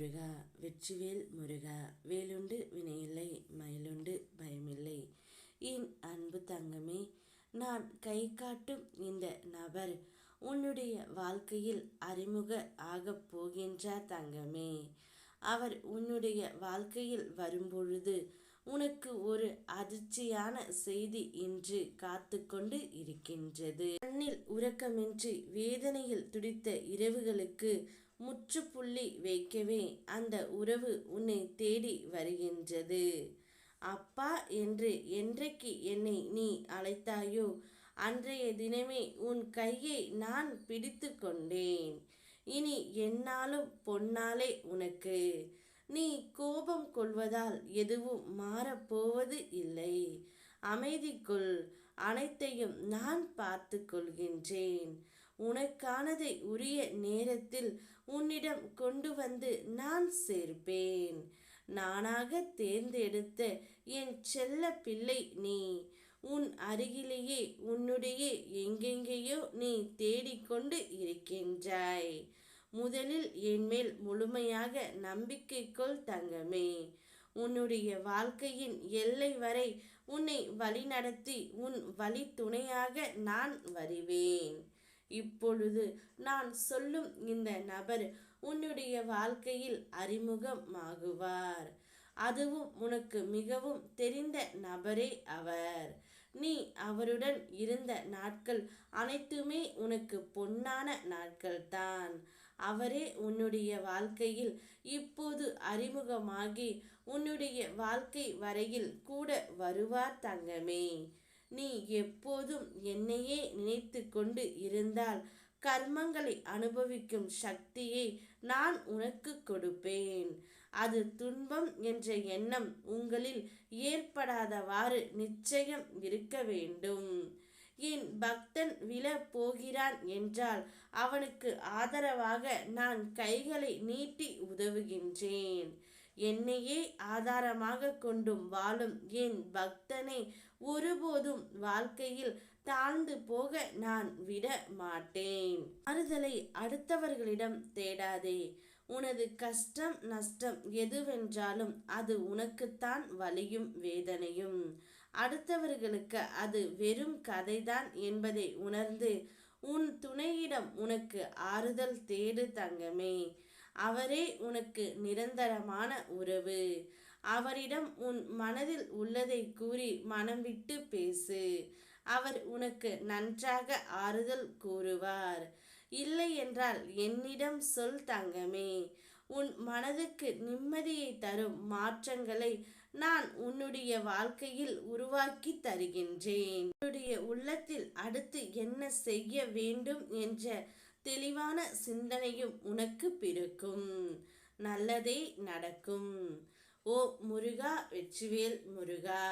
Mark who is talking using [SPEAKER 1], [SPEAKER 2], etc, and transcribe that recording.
[SPEAKER 1] முருகா வெற்றிவேல் முருகா வேலுண்டு வினையில்லை மயிலுண்டு பயமில்லை. என் அன்பு தங்கமே, நான் கை காட்டும் இந்த நபர் உன்னுடைய வாழ்க்கையில் அறிமுக ஆகப் போகின்றார் தங்கமே. அவர் உன்னுடைய வாழ்க்கையில் வரும்பொழுது உனக்கு ஒரு அதிர்ச்சியான செய்தி இன்று காத்து கொண்டு இருக்கின்றது. கண்ணில் உறக்கமின்றி வேதனையில் துடித்த இரவுகளுக்கு முற்றுப்புள்ளி வைக்கவே அந்த உறவு உன்னை தேடி வருகின்றது. அப்பா என்று என்றைக்கு என்னை நீ அழைத்தாயோ அன்றைய தினமே உன் கையை நான் பிடித்து கொண்டேன். இனி என்னாலும் பொன்னாலே உனக்கு. நீ கோபம் கொள்வதால் எதுவும் மாறப்போவது இல்லை. அமைதி கொள், அனைத்தையும் நான் பார்த்து கொள்கின்றேன். உனக்கானதை உரிய நேரத்தில் உன்னிடம் கொண்டு வந்து நான் சேர்ப்பேன். நானாக தேர்ந்தெடுத்த என் செல்ல பிள்ளை நீ. உன் அருகிலேயே உன்னுடைய எங்கெங்கேயோ நீ தேடிக்கொண்டு இருக்கின்றாய். முதலில் என் மேல் முழுமையாக நம்பிக்கை கொள் தங்கமே. உன்னுடைய வாழ்க்கையின் எல்லை வரை உன்னை வழிநடத்தி உன் வழி துணையாக நான் வருவேன். இப்பொழுது நான் சொல்லும் இந்த நபர் உன்னுடைய வாழ்க்கையில் அறிமுகமாகுவார். அதுவும் உனக்கு மிகவும் தெரிந்த நபரே அவர். நீ அவருடன் இருந்த நாட்கள் அனைத்துமே உனக்கு பொன்னான நாட்கள்தான். அவரே உன்னுடைய வாழ்க்கையில் இப்போது அறிமுகமாகி உன்னுடைய வாழ்க்கை வரையில் கூட வருவார் தங்கமே. நீ எப்போதும் என்னையே நினைத்து கொண்டு இருந்தால் கர்மங்களை அனுபவிக்கும் சக்தியை நான் உனக்கு கொடுப்பேன். அது துன்பம் என்ற எண்ணம் உங்களில் ஏற்படாதவாறு நிச்சயம் இருக்க வேண்டும். என் பக்தன் விழப் போகிறான் என்றால் அவனுக்கு ஆதரவாக நான் கைகளை நீட்டி உதவுகின்றேன். என்னையே ஆதாரமாக கொண்டும் வாழும் என் பக்தனை ஒருபோதும் வாழ்க்கையில் தாழ்ந்து போக நான் விட மாட்டேன். ஆறுதலை அடுத்தவர்களிடம் தேடாதே. உனது கஷ்டம் நஷ்டம் எதுவென்றாலும் அது உனக்குத்தான் வலியும் வேதனையும். அடுத்தவர்களுக்கு அது வெறும் கதைதான் என்பதை உணர்ந்து உன் துணையிடம் உனக்கு ஆறுதல் தேடு தங்கமே. அவரே உனக்கு நிரந்தரமான உறவு. அவரிடம் உன் மனதில் உள்ளதை கூறி மனம் விட்டு பேசு. அவர் உனக்கு நன்றாக ஆறுதல் கூறுவார். இல்லை என்றால் என்னிடம் சொல் தங்கமே. உன் மனதுக்கு நிம்மதியை தரும் மாற்றங்களை நான் உன்னுடைய வாழ்க்கையில் உருவாக்கி தருகின்றேன். உன்னுடைய உள்ளத்தில் அடுத்து என்ன செய்ய வேண்டும் என்ற தெளிவான சிந்தனையும் உனக்கு பிறக்கும். நல்லதே நடக்கும். ஓ முருகா வெற்றிவேல் முருகா.